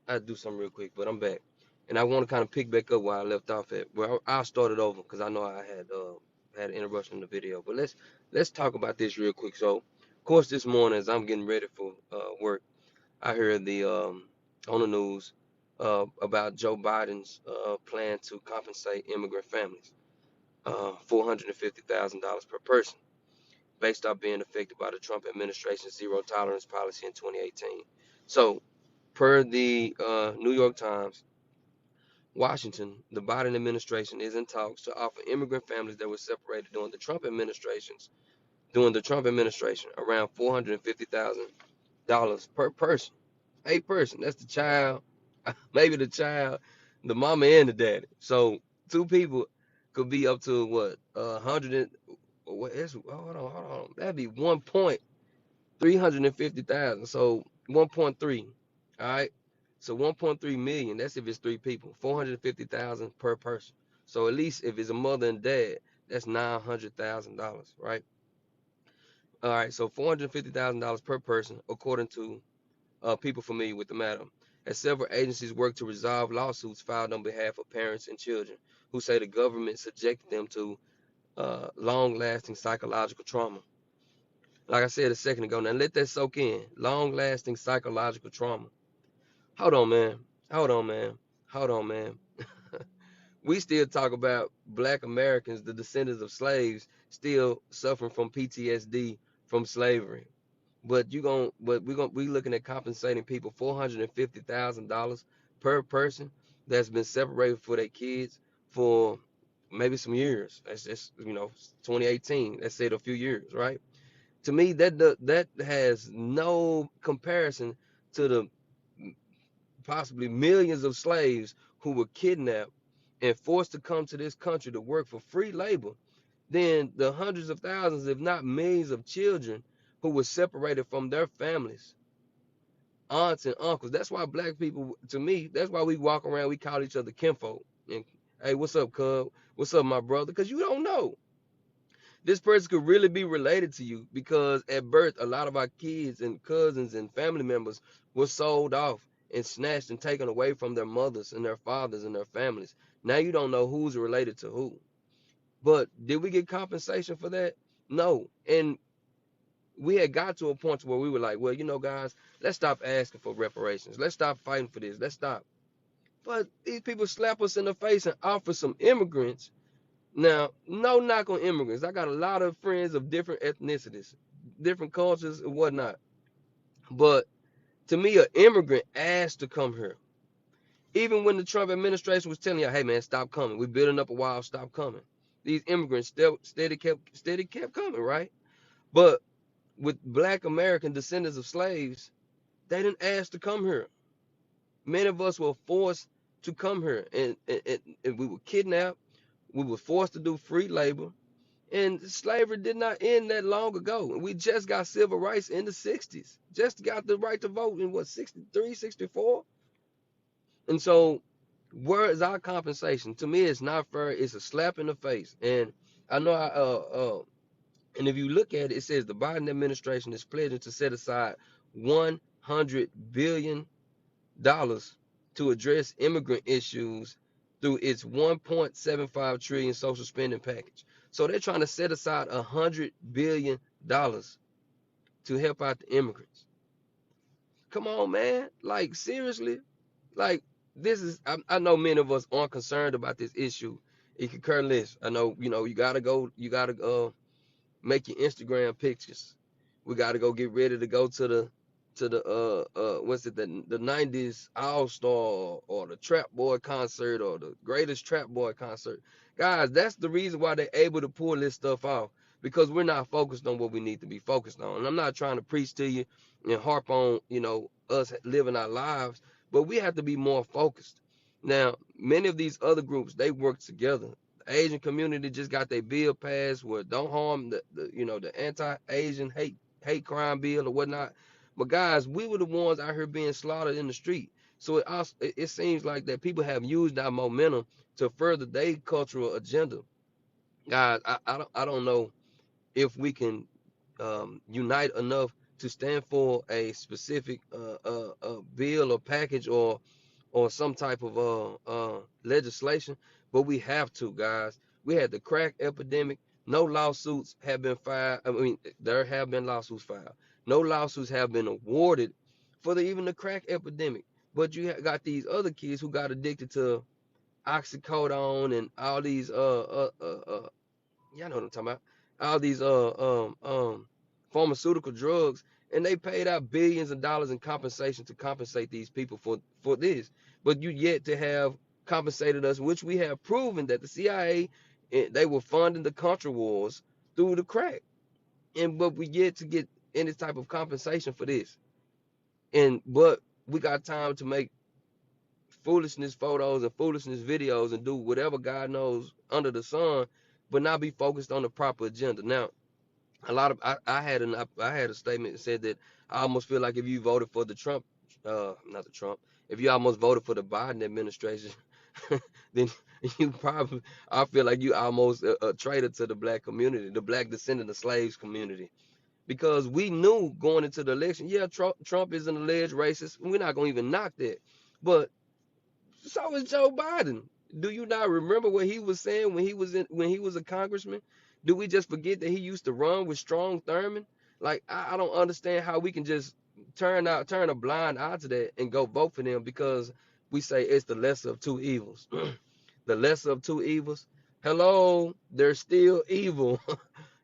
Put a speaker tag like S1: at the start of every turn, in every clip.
S1: I do something real quick, but I'm back, and I want to kind of pick back up where I left off at. Well, I'll start it over because I know I had an interruption in the video. But let's talk about this real quick. So, of course, this morning as I'm getting ready for work, I heard the on the news about Joe Biden's plan to compensate immigrant families $450,000 per person, based off being affected by the Trump administration's zero tolerance policy in 2018. So, per the New York Times, Washington, the Biden administration is in talks to offer immigrant families that were separated during the Trump administration around $450,000 per person. A person. That's the child, maybe the child, the mama and the daddy. So two people could be up to what 100 and what is hold on. That'd be 1,350,000. So 1.3. All right. So 1.3 million. That's if it's three people. 450,000 per person. So at least if it's a mother and dad, that's $900,000, right? All right. So $450,000 per person, according to people familiar with the matter, as several agencies work to resolve lawsuits filed on behalf of parents and children who say the government subjected them to long-lasting psychological trauma. Like I said a second ago, now let that soak in. Long-lasting psychological trauma. Hold on, man. Hold on, man. Hold on, man. We still talk about black Americans, the descendants of slaves, still suffering from PTSD from slavery. We looking at compensating people $450,000 per person that's been separated for their kids for maybe some years. That's just 2018. Let's say it a few years, right? To me, that has no comparison to the possibly millions of slaves who were kidnapped and forced to come to this country to work for free labor, then the hundreds of thousands, if not millions of children who were separated from their families, aunts and uncles. That's why black people, to me, that's why we walk around, we call each other kinfolk. And hey, what's up, cub? What's up, my brother? Because you don't know. This person could really be related to you because at birth, a lot of our kids and cousins and family members were sold off and snatched and taken away from their mothers and their fathers and their families. Now you don't know who's related to who. But did we get compensation for that? No. And we had got to a point where we were like, well, guys, let's stop asking for reparations. Let's stop fighting for this. Let's stop. But these people slap us in the face and offer some immigrants. Now, no knock on immigrants. I got a lot of friends of different ethnicities, different cultures and whatnot. But to me, an immigrant asked to come here. Even when the Trump administration was telling you, hey man, stop coming. We're building up a wall, stop coming. These immigrants still steady kept coming, right? But with black American descendants of slaves, they didn't ask to come here. Many of us were forced to come here, and we were kidnapped. We were forced to do free labor, and slavery did not end that long ago. We just got civil rights in the 60s. Just got the right to vote in what, 63, 64? And so, where is our compensation? To me, it's not fair. It's a slap in the face. And I know and if you look at it, it says the Biden administration is pledging to set aside $100 billion to address immigrant issues through its 1.75 trillion social spending package. So they're trying to set aside $100 billion to help out the immigrants. Come on, man. Like, seriously. Like, this is, I know many of us aren't concerned about this issue. It could care less. I know, you gotta make your Instagram pictures. We gotta go get ready to go to the what's it, the 90s All Star or the Trap Boy concert or the greatest Trap Boy concert. Guys, that's the reason why they're able to pull this stuff off, because we're not focused on what we need to be focused on. And I'm not trying to preach to you and harp on, us living our lives, but we have to be more focused. Now, many of these other groups, they work together. The Asian community just got their bill passed where don't harm the anti-Asian hate crime bill or whatnot. But guys, we were the ones out here being slaughtered in the street. So it seems like that people have used our momentum to further their cultural agenda. Guys, I don't know if we can unite enough to stand for a specific bill or package or some type of legislation, but we have to, guys. We had the crack epidemic. No lawsuits have been filed. I mean, there have been lawsuits filed. No lawsuits have been awarded for even the crack epidemic. But you got these other kids who got addicted to oxycodone and all these y'all know what I'm talking about. All these pharmaceutical drugs, and they paid out billions of dollars in compensation to compensate these people for this. But you yet to have compensated us, which we have proven that the CIA they were funding the Contra wars through the crack, and but we yet to get any type of compensation for this. And but we got time to make foolishness photos and foolishness videos and do whatever God knows under the sun, but not be focused on the proper agenda. Now, a lot of I had a statement that said that I almost feel like if you voted for the Trump, not the Trump, if you almost voted for the Biden administration, then you probably I feel like you almost a traitor to the black community, the black descendant of slaves community, because we knew going into the election, yeah, Trump is an alleged racist. We're not gonna even knock that, but so is Joe Biden. Do you not remember what he was saying when he was a congressman? Do we just forget that he used to run with Strom Thurmond? Like I don't understand how we can just turn a blind eye to that and go vote for them because we say it's the lesser of two evils. The lesser of two evils. Hello, they're still evil.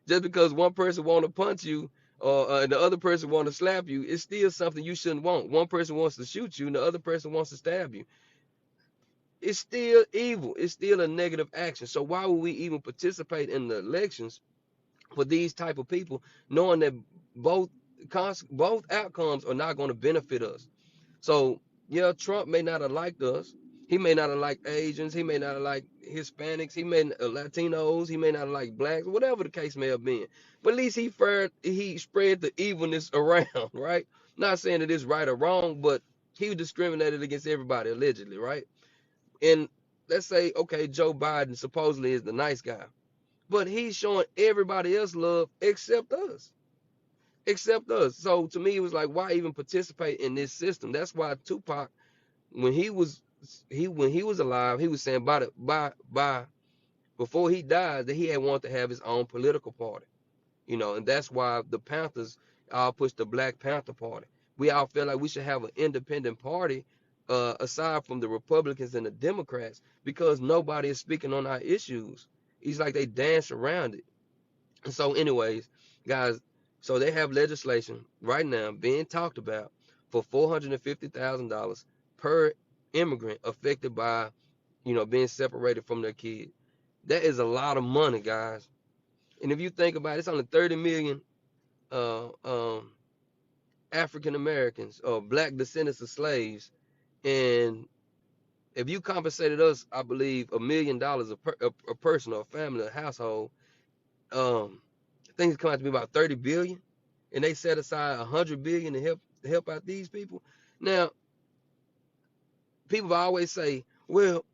S1: Just because one person want to punch you or the other person want to slap you, it's still something you shouldn't want. One person wants to shoot you and the other person wants to stab you. It's still evil. It's still a negative action. So why would we even participate in the elections for these type of people, knowing that both both outcomes are not going to benefit us? So yeah, Trump may not have liked us. He may not have liked Asians. He may not have liked Hispanics. He may Latinos. He may not have liked blacks. Whatever the case may have been. But at least he spread the evilness around, right? Not saying that it's right or wrong, but he discriminated against everybody allegedly, right? And let's say, okay, Joe Biden supposedly is the nice guy, but he's showing everybody else love except us, except us. So to me, it was like, why even participate in this system? That's why Tupac, when when he was alive, he was saying by before he died that he had wanted to have his own political party. And that's why the Panthers all pushed the Black Panther Party. We all feel like we should have an independent party aside from the Republicans and the Democrats because nobody is speaking on our issues. It's like they dance around it. And so, anyways, guys, so they have legislation right now being talked about for $450,000 per immigrant affected by, being separated from their kid. That is a lot of money, guys. And if you think about it, it's only 30 million uh, um, African Americans or black descendants of slaves. And if you compensated us, I believe $1 million a person or a family, a household, things come out to be about 30 billion, and they set aside 100 billion to help out these people. Now, people always say, "Well,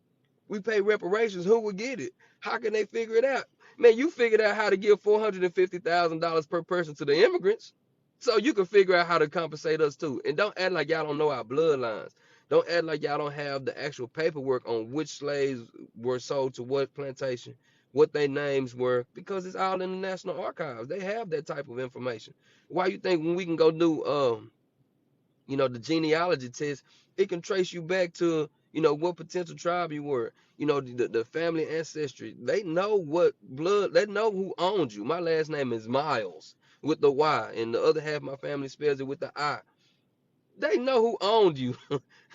S1: we pay reparations. Who will get it? How can they figure it out?" Man, you figured out how to give $450,000 per person to the immigrants, so you can figure out how to compensate us too. And don't act like y'all don't know our bloodlines. Don't act like y'all don't have the actual paperwork on which slaves were sold to what plantation, what their names were, because it's all in the National Archives. They have that type of information. Why you think when we can go do the genealogy test, it can trace you back to, what potential tribe you were, the family ancestry. They know what blood, they know who owns you. My last name is Miles with the Y, and the other half of my family spells it with the I. They know who owned you.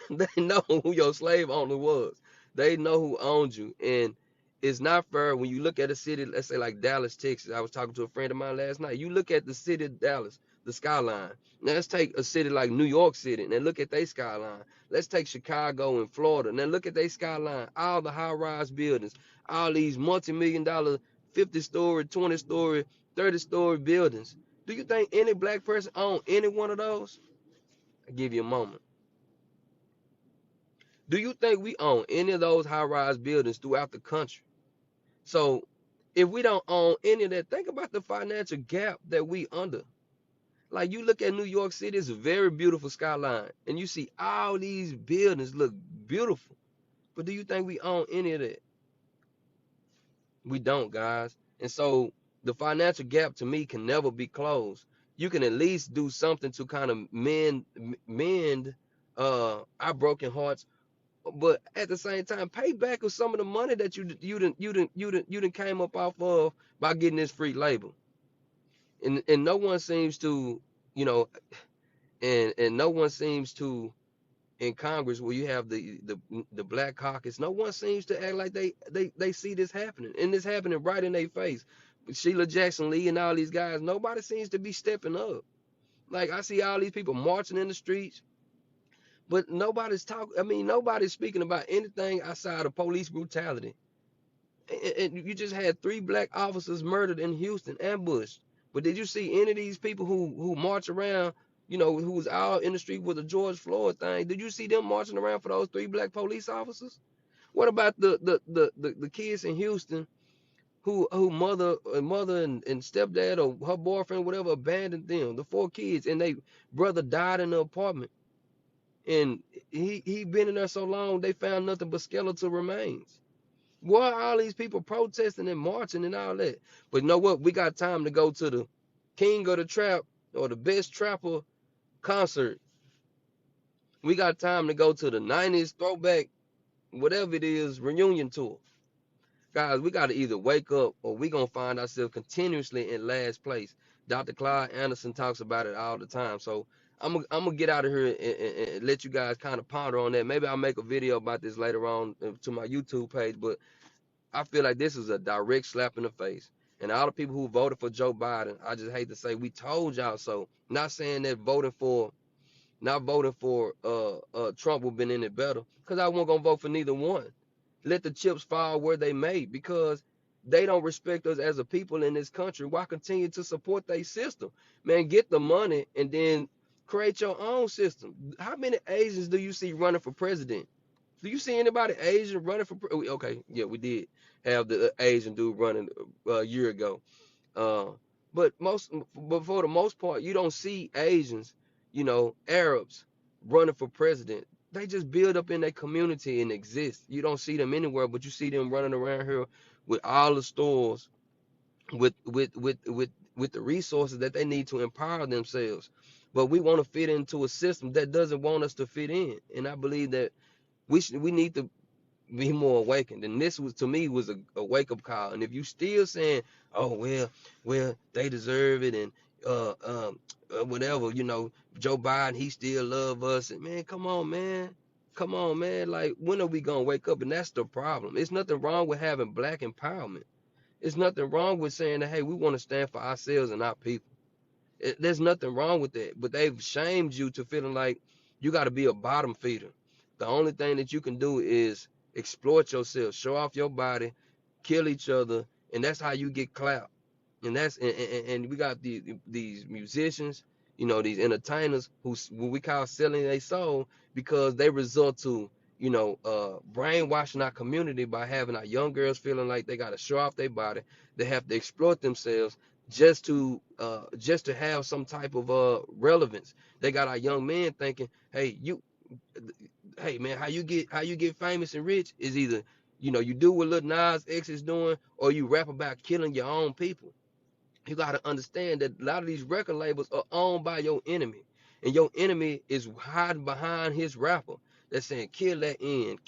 S1: They know who your slave owner was. They know who owned you. And it's not fair when you look at a city, let's say like Dallas, Texas. I was talking to a friend of mine last night. You look at the city of Dallas, the skyline. Now let's take a city like New York City and then look at their skyline. Let's take Chicago and Florida and then look at their skyline. All the high-rise buildings, all these multi-million-dollar 50-story, 20-story, 30-story buildings. Do you think any black person owned any one of those? I'll give you a moment. Do you think we own any of those high-rise buildings throughout the country? So if we don't own any of that, think about the financial gap that we under. Like you look at New York City, it's a very beautiful skyline, and you see all these buildings look beautiful. But do you think we own any of that? We don't, guys. And so the financial gap to me can never be closed. You can at least do something to kind of mend our broken hearts, but at the same time, pay back with some of the money that you didn't came up off of by getting this free labor. And no one seems to, you know, and no one seems to in Congress where you have the black caucus, no one seems to act like they see this happening, and it's happening right in their face. Sheila Jackson Lee and all these guys, nobody seems to be stepping up. Like I see all these people marching in the streets, but nobody's talking. I mean, nobody's speaking about anything outside of police brutality. And you just had 3 black officers murdered in Houston, ambushed. But did you see any of these people who march around, who was out in the street with the George Floyd thing? Did you see them marching around for those 3 black police officers? What about the kids in Houston who mother and stepdad or her boyfriend whatever abandoned them? The 4 kids, and they brother died in the apartment, and he been in there so long they found nothing but skeletal remains. Why are all these people protesting and marching and all that? But you know what? We got time to go to the King of the Trap or the Best Trapper concert. We got time to go to the 90s throwback, whatever it is, reunion tour. Guys, we got to either wake up or we going to find ourselves continuously in last place. Dr. Clyde Anderson talks about it all the time. So I'm going to get out of here and let you guys kind of ponder on that. Maybe I'll make a video about this later on to my YouTube page. But I feel like this is a direct slap in the face. And all the people who voted for Joe Biden, I just hate to say, we told y'all so. Not saying that not voting for Trump would have been any better, because I wasn't gonna vote for neither one. Let the chips fall where they may, because they don't respect us as a people in this country. Why continue to support their system? Man, get the money and then create your own system. How many Asians do you see running for president? Do you see anybody Asian running for? Okay, yeah, we did have the Asian dude running a year ago. Uh, but for the most part, you don't see Asians, Arabs running for president. They just build up in their community and exist. You don't see them anywhere, but you see them running around here with all the stores, with the resources that they need to empower themselves. But we want to fit into a system that doesn't want us to fit in, and I believe that we need to be more awakened. And this was, to me, was a wake up call. And if you still saying, oh well they deserve it, and whatever, Joe Biden, he still love us, and man, come on man, like when are we gonna wake up? And that's the problem. It's nothing wrong with having black empowerment. It's nothing wrong with saying that, hey, we want to stand for ourselves and our people. There's nothing wrong with that, but they've shamed you to feeling like you got to be a bottom feeder. The only thing that you can do is exploit yourself, show off your body, kill each other, and that's how you get clout. And we got these musicians, these entertainers who what we call selling their soul, because they resort to brainwashing our community by having our young girls feeling like they got to show off their body, they have to exploit themselves just to have some type of relevance. They got our young men thinking, hey man, how you get famous and rich is either you do what Lil Nas X is doing, or you rap about killing your own people. You got to understand that a lot of these record labels are owned by your enemy, and your enemy is hiding behind his rapper that's saying kill that end,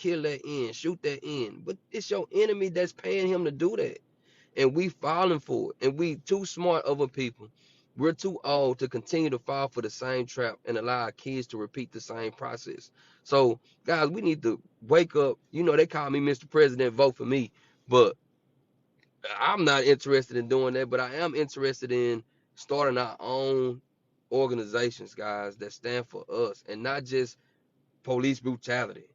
S1: shoot that end. But it's your enemy that's paying him to do that, and we falling for it, and we too smart of a people. We're too old to continue to fall for the same trap and allow our kids to repeat the same process. So, guys, we need to wake up. They call me Mr. President, vote for me, but I'm not interested in doing that. But I am interested in starting our own organizations, guys, that stand for us and not just police brutality,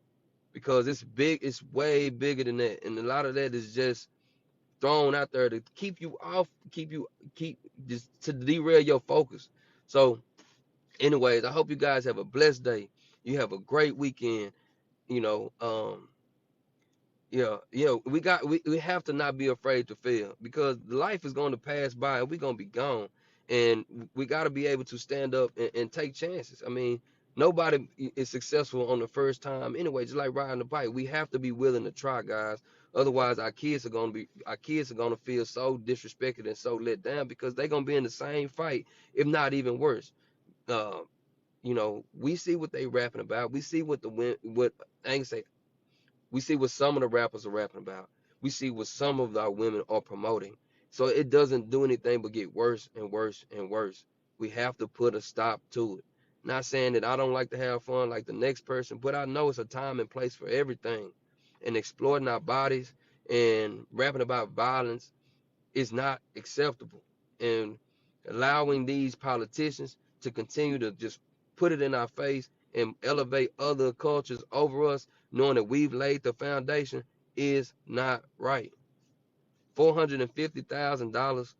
S1: because it's big. It's way bigger than that, and a lot of that is just thrown out there to keep you off, keep just to derail your focus. So, anyways, I hope you guys have a blessed day. You have a great weekend. You know, um, yeah, we have to not be afraid to fail, because life is going to pass by and we're gonna be gone. And we got to be able to stand up and take chances. I mean, nobody is successful on the first time anyway. Just like riding the bike, we have to be willing to try, guys. Otherwise, our kids are gonna feel so disrespected and so let down because they're gonna be in the same fight, if not even worse. Uh, we see what they rapping about. We see what I ain't say. We see what some of the rappers are rapping about. We see what some of our women are promoting. So it doesn't do anything but get worse and worse and worse. We have to put a stop to it. Not saying that I don't like to have fun like the next person, but I know it's a time and place for everything. And exploiting our bodies and rapping about violence is not acceptable. And allowing these politicians to continue to just put it in our face and elevate other cultures over us, knowing that we've laid the foundation, is not right. $450,000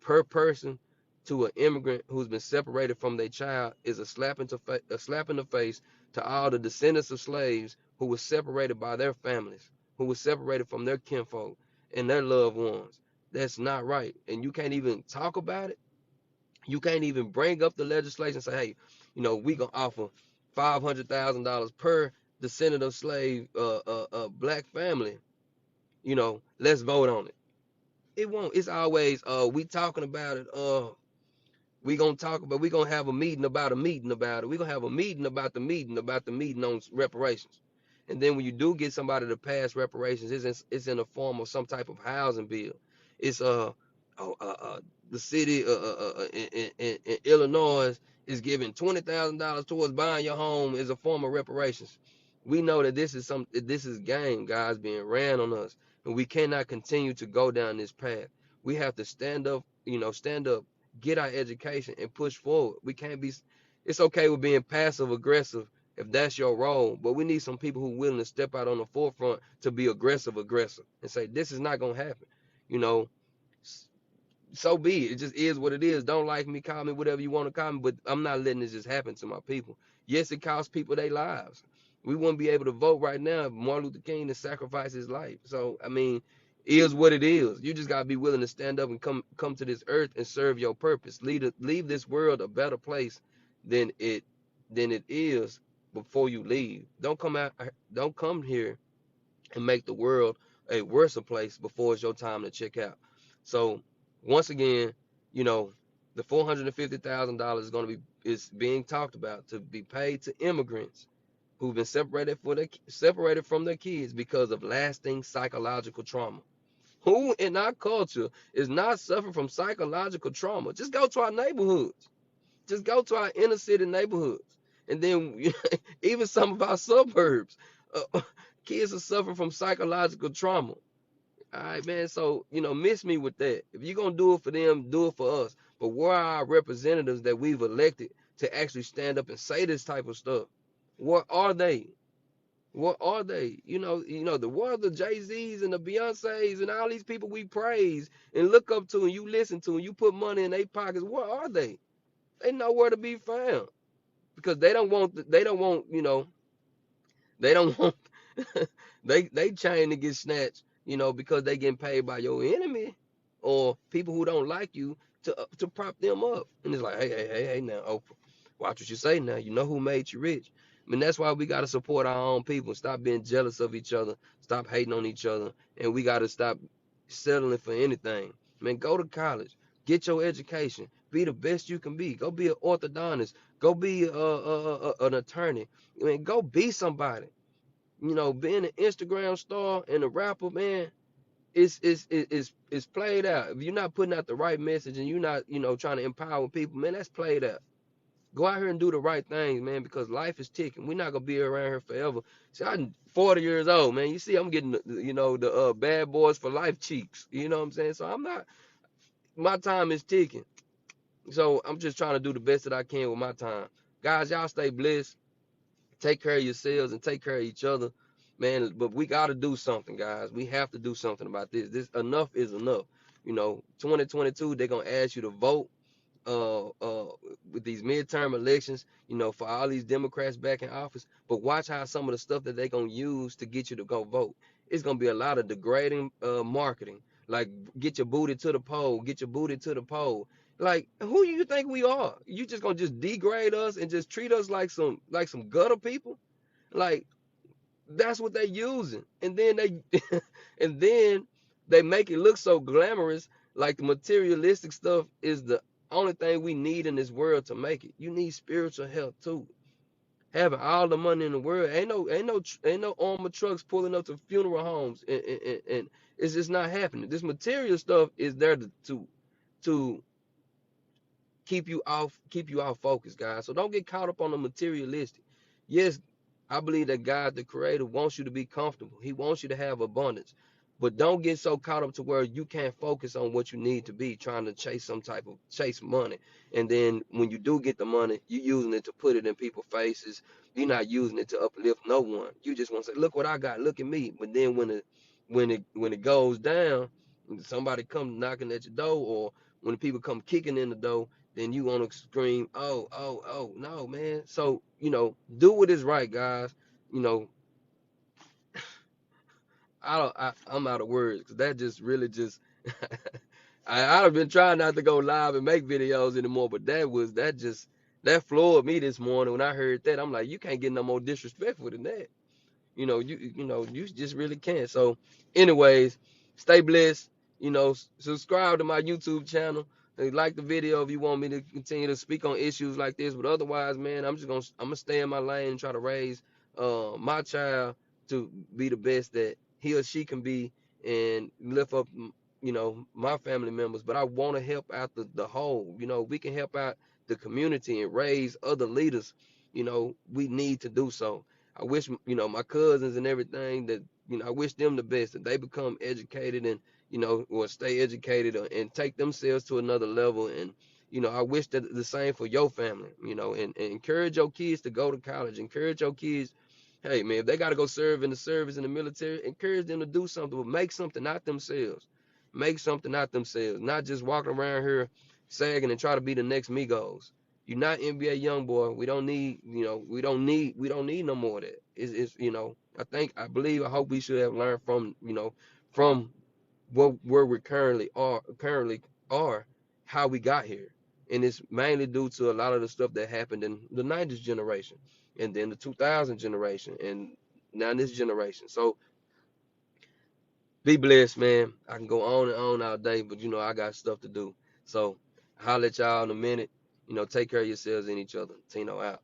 S1: per person to an immigrant who's been separated from their child is a slap in the face to all the descendants of slaves who were separated by their families, who were separated from their kinfolk and their loved ones. That's not right. And you can't even talk about it. You can't even bring up the legislation and say, hey, we gonna offer $500,000 per descendant of slave black family. Let's vote on it. It won't. It's always we talking about it. We gonna have a meeting about a meeting about it. We gonna have a meeting about the meeting on reparations. And then when you do get somebody to pass reparations, it's in the form of some type of housing bill. It's the city in Illinois is giving $20,000 towards buying your home as a form of reparations. We know that this is game, guys, being ran on us, and we cannot continue to go down this path. We have to stand up, get our education, and push forward. We can't be. It's okay with being passive aggressive if that's your role, but we need some people who are willing to step out on the forefront to be aggressive and say this is not gonna happen. You know, so be it. It just is what it is. Don't like me, call me whatever you want to call me, but I'm not letting this just happen to my people. Yes, it costs people their lives. We wouldn't be able to vote right now if Martin Luther King to sacrifice his life. So I mean, is what it is. You just gotta be willing to stand up and come to this earth and serve your purpose. Leave this world a better place than it is before you leave. Don't come here and make the world a worse place before it's your time to check out. So once again, you know, the $450,000 is being talked about to be paid to immigrants who've been separated from their kids because of lasting psychological trauma. Who in our culture is not suffering from psychological trauma? Just go to our neighborhoods. Just go to our inner city neighborhoods. And then even some of our suburbs. Kids are suffering from psychological trauma. All right, man. So, miss me with that. If you're going to do it for them, do it for us. But where are our representatives that we've elected to actually stand up and say this type of stuff? What are they? What are they? What are the Jay-Z's and the Beyoncé's and all these people we praise and look up to and you listen to and you put money in their pockets? What are they? They nowhere to be found because they don't want they chain to get snatched, because they getting paid by your enemy or people who don't like you to prop them up. And it's like, hey, now, Oprah, watch what you say now. You know who made you rich. I mean, that's why we got to support our own people. Stop being jealous of each other. Stop hating on each other. And we got to stop settling for anything. Man, go to college. Get your education. Be the best you can be. Go be an orthodontist. Go be an attorney. I mean, go be somebody. Being an Instagram star and a rapper, man, it's played out. If you're not putting out the right message and you're not, trying to empower people, man, that's played out. Go out here and do the right things, man, because life is ticking. We're not gonna be around here forever. See, I'm 40 years old, man. You see, I'm getting, the bad boys for life cheeks. You know what I'm saying? So I'm not. My time is ticking. So I'm just trying to do the best that I can with my time. Guys, y'all stay blessed. Take care of yourselves and take care of each other, man. But we got to do something, guys. We have to do something about this. This enough is enough. 2022, they're gonna ask you to vote uh uh with these midterm elections, for all these Democrats back in office. But watch how some of the stuff that they're gonna use to get you to go vote. It's gonna be a lot of degrading marketing. Like get your booty to the poll, get your booty to the poll. Like, who you think we are? You just gonna just degrade us and just treat us like some gutter people? Like, that's what they using. And then they and then they make it look so glamorous, like the materialistic stuff is the only thing we need in this world to make it. You need spiritual health too. Having all the money in the world, ain't no armored trucks pulling up to funeral homes, and it's just not happening. This material stuff is there to keep you off focus, guys. So don't get caught up on the materialistic. Yes, I believe that God, the creator, wants you to be comfortable. He wants you to have abundance. But don't get so caught up to where you can't focus on what you need to be, trying to chase money. And then when you do get the money, you're using it to put it in people's faces. You're not using it to uplift no one. You just want to say, look what I got, look at me. But then when it goes down, somebody come knocking at your door, or when the people come kicking in the door, then you want to scream, oh, oh, oh, no, man. So, do what is right, guys. You know, I'm out of words because that just really just, I've been trying not to go live and make videos anymore, but that floored me this morning when I heard that. I'm like, you can't get no more disrespectful than that. You just really can't. So, anyways, stay blessed. Subscribe to my YouTube channel. Like the video if you want me to continue to speak on issues like this. But otherwise, man, I'm gonna stay in my lane and try to raise my child to be the best that he or she can be, and lift up my family members. But I want to help out the whole. We can help out the community and raise other leaders. We need to do so. I wish, my cousins and everything that, I wish them the best, that they become educated and, or stay educated, and take themselves to another level. And, I wish that the same for your family, and encourage your kids to go to college. Encourage your kids, hey, man, if they got to go serve in the service in the military, encourage them to do something, but make something out themselves. Make something out themselves, not just walking around here sagging and try to be the next Migos. You're not NBA young boy. We don't need, we don't need no more of that. I believe, I hope we should have learned from where we currently are, how we got here. And it's mainly due to a lot of the stuff that happened in the 90s generation, and then the 2000 generation, and now this generation. So be blessed, man. I can go on and on all day, but I got stuff to do. So I'll let y'all in a minute. Take care of yourselves and each other. Tino out.